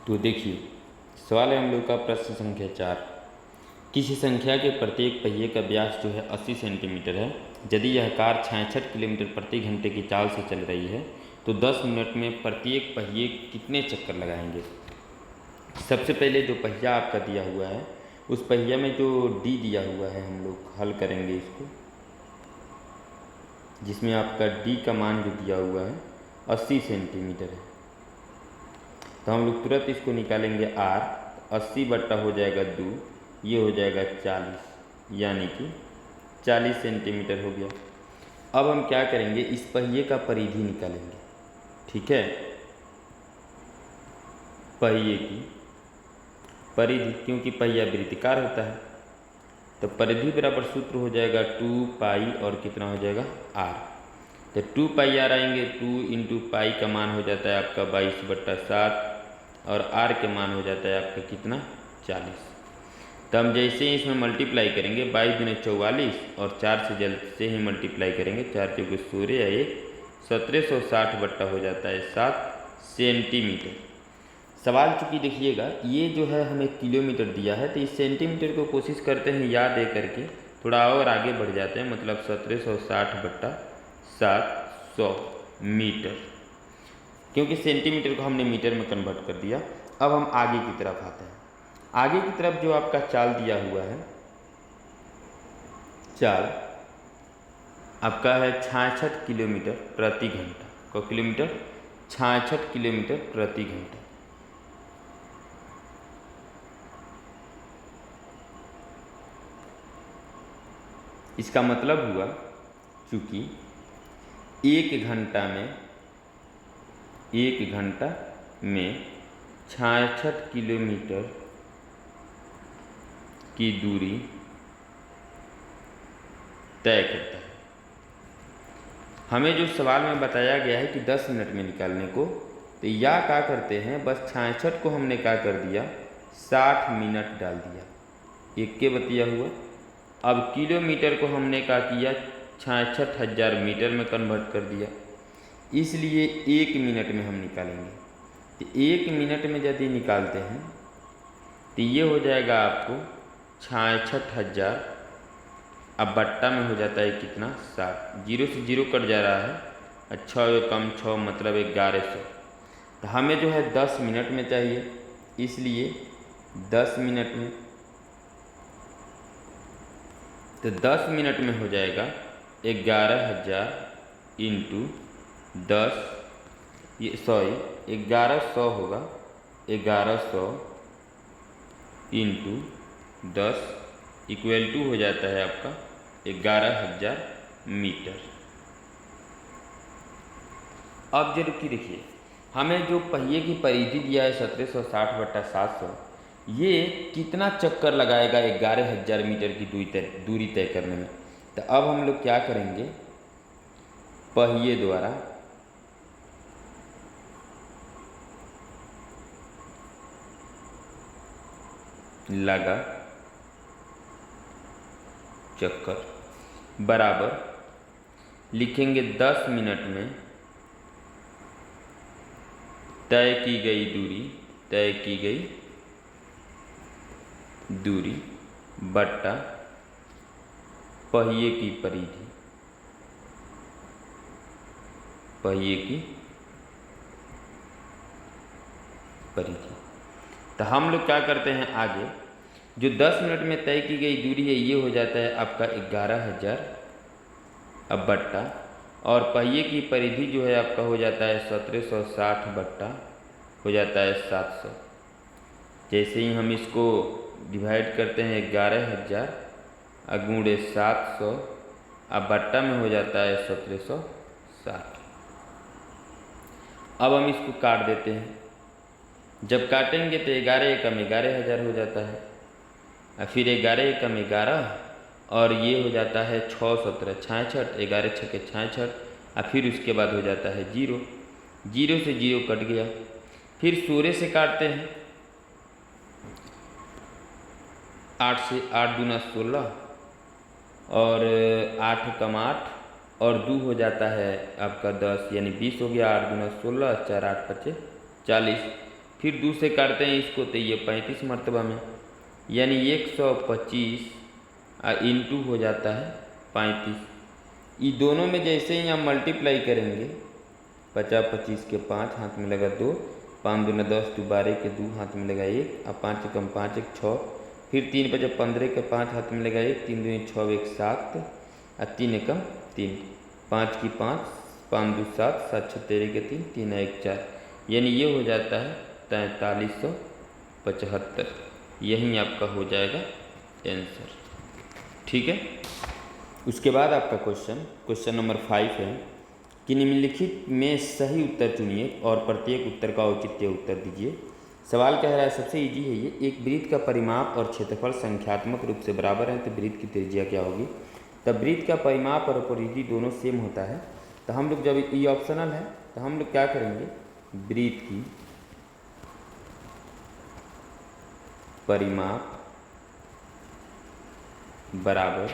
तो देखिए, सवाल है हम लोग का प्रश्न संख्या 4। किसी संख्या के प्रत्येक पहिए का व्यास जो है 80 सेंटीमीटर है। यदि यह कार 66 किलोमीटर प्रति घंटे की चाल से चल रही है तो 10 मिनट में प्रत्येक पहिए कितने चक्कर लगाएंगे। सबसे पहले जो पहिया आपका दिया हुआ है उस पहिया में जो डी दिया हुआ है हम लोग हल करेंगे इसको, जिसमें आपका डी का मान जो दिया हुआ है 80 सेंटीमीटर है। तो हम लोग तुरंत इसको निकालेंगे आर, 80 बट्टा हो जाएगा 2, ये हो जाएगा 40, यानी कि 40 सेंटीमीटर हो गया। अब हम क्या करेंगे, इस पहिए का परिधि निकालेंगे। ठीक है, पहिए की परिधि, क्योंकि पहिया वृत्ताकार होता है तो परिधि बराबर सूत्र हो जाएगा 2 पाई और कितना हो जाएगा आर। तो 2 पाई आर आएंगे, 2 इंटू पाई का मान हो जाता है आपका 22/7 और आर के मान हो जाता है आपका कितना 40। तो हम जैसे ही इसमें मल्टीप्लाई करेंगे 22 दूनी 44 और 4 से जल्द से ही मल्टीप्लाई करेंगे, 4 चौके 16 या 1 1760 बट्टा हो जाता है 7 सेंटीमीटर। सवाल चूँकि देखिएगा ये जो है हमें किलोमीटर दिया है तो इस सेंटीमीटर को कोशिश करते हैं याद दे करके थोड़ा और आगे बढ़ जाते हैं, मतलब 1760 बट्टा 700 मीटर, क्योंकि सेंटीमीटर को हमने मीटर में कन्वर्ट कर दिया। अब हम आगे की तरफ आते हैं। आगे की तरफ जो आपका चाल दिया हुआ है, चाल आपका है 66 किलोमीटर प्रति घंटा। को किलोमीटर 66 किलोमीटर प्रति घंटा। इसका मतलब हुआ चूँकि एक घंटा में 66 किलोमीटर की दूरी तय करता है। हमें जो सवाल में बताया गया है कि 10 मिनट में निकालने को, तो या क्या करते हैं, बस 66 को हमने क्या कर दिया 60 मिनट डाल दिया, एक के बतिया हुआ। अब किलोमीटर को हमने क्या किया 66,000 मीटर में कन्वर्ट कर दिया, इसलिए 1 मिनट में हम निकालेंगे। तो 1 मिनट में यदि निकालते हैं तो ये हो जाएगा आपको 66,000, अब बट्टा में हो जाता है कितना 60, 0 से 0 कट जा रहा है, 6 कम 6 मतलब 1100। तो हमें जो है 10 मिनट में चाहिए, इसलिए 10 मिनट में, तो 10 मिनट में हो जाएगा 11,000 इंटू 10, ये 1100 होगा, 1100 इंटू 10 इक्वल टू हो जाता है आपका 11,000 मीटर। अब जरूर की देखिए, हमें जो पहिए की परिधि दिया है 1760 बट्टा 700, ये कितना चक्कर लगाएगा 11,000 मीटर की दूरी तय करने में। तो अब हम लोग क्या करेंगे, पहिए द्वारा लगा चक्कर बराबर लिखेंगे 10 मिनट में तय की गई दूरी बट्टा पहिए की परिधि, तो हम लोग क्या करते हैं आगे, जो 10 मिनट में तय की गई दूरी है ये हो जाता है आपका 11,000, अब बट्टा, और पहिए की परिधि जो है आपका हो जाता है 1760 बट्टा हो जाता है 700। जैसे ही हम इसको डिवाइड करते हैं 11,000 गुणे 700, अब बट्टा में हो जाता है 1760। अब हम इसको काट देते हैं, जब काटेंगे तो 11 एकम 11,000 हो जाता है, और फिर 11 एकम 11 और ये हो जाता है 6 17 66, 11 छके 66, और फिर उसके बाद हो जाता है 0, 0 से 0 कट गया, फिर 16 से काटते हैं, 8 से 8 दूना 16 और 8 कम 8 और 2 हो जाता है आपका 10, यानी 20 हो गया, 8 दूना 16, 4 8 5 40। फिर 2 से काटते हैं इसको तो ये 35 मरतबा में, यानी 125 इंटू हो जाता है 35। ये दोनों में जैसे ही हम मल्टीप्लाई करेंगे, 50 25 के 5 हाथ में लगा 2, 5 दूना 10, 2 12 के 2 हाथ में लगा 1, अब 5 कम 5 1 6, फिर 3 5 15 के 5 हाथ में लगा 1, 3 दूनी 6 1 7, और 3 एकम 3, 5 की 5, 5 2 7, 7 6 13 के 3, 3 1 4, यानी ये हो जाता है 4375। यही आपका हो जाएगा आंसर। ठीक है। उसके बाद आपका क्वेश्चन नंबर 5 है कि निम्नलिखित में सही उत्तर चुनिए और प्रत्येक उत्तर का औचित्य उत्तर दीजिए। सवाल कह रहा है, सबसे इजी है ये, एक वृत्त का परिमाप और क्षेत्रफल संख्यात्मक रूप से बराबर है तो वृत्त की त्रिज्या क्या होगी। तब वृत्त का परिमाप और परिधि दोनों सेम होता है, तो हम लोग जब ये ऑप्शनल है तो हम लोग क्या करेंगे, वृत्त की परिमाप बराबर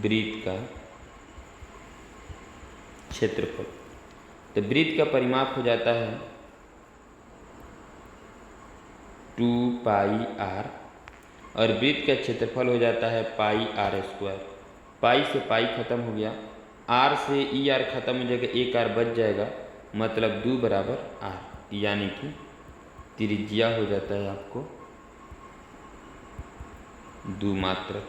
वृत्त का क्षेत्रफल। तो वृत्त का परिमाप हो जाता है 2 पाई r और वृत्त का क्षेत्रफल हो जाता है पाई r²। पाई से पाई खत्म हो गया, r से ई r खत्म हो जाएगा, एक r बच जाएगा, मतलब 2 बराबर r, यानी कि त्रिज्या हो जाता है आपको 2 मात्रक,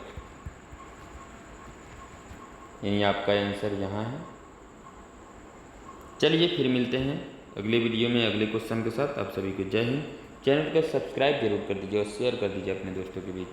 यानी आपका आंसर यहाँ है। चलिए फिर मिलते हैं अगले वीडियो में अगले क्वेश्चन के साथ। आप सभी को जय हिंद। चैनल को सब्सक्राइब जरूर कर दीजिए और शेयर कर दीजिए अपने दोस्तों के बीच।